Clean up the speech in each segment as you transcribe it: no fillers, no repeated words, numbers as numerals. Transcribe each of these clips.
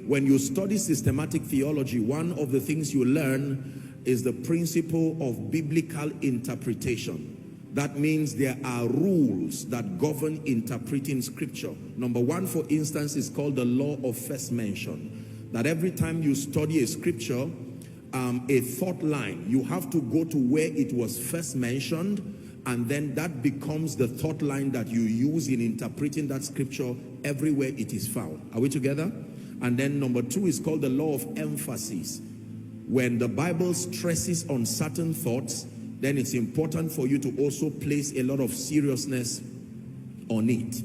when you study systematic theology, one of the things you learn is the principle of biblical interpretation. That means there are rules that govern interpreting scripture. Number one, for instance, is called the law of first mention. That every time you study a scripture, a thought line, you have to go to where it was first mentioned, and then that becomes the thought line that you use in interpreting that scripture everywhere it is found. Are we together? And then number two is called the law of emphasis. When the Bible stresses on certain thoughts, then it's important for you to also place a lot of seriousness on it.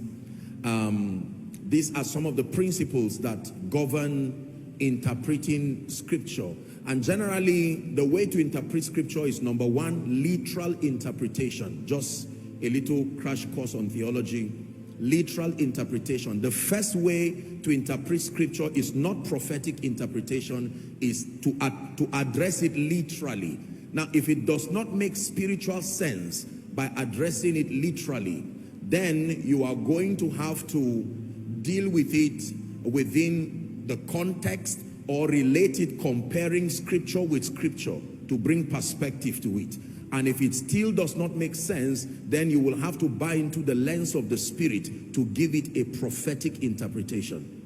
These are some of the principles that govern interpreting scripture. And generally, the way to interpret scripture is number one, literal interpretation. Just a little crash course on theology. Literal interpretation. The first way to interpret scripture is not prophetic interpretation, is to address it literally. Now, if it does not make spiritual sense by addressing it literally, then you are going to have to deal with it within the context or relate it, comparing scripture with scripture to bring perspective to it. And if it still does not make sense, then you will have to buy into the lens of the Spirit to give it a prophetic interpretation.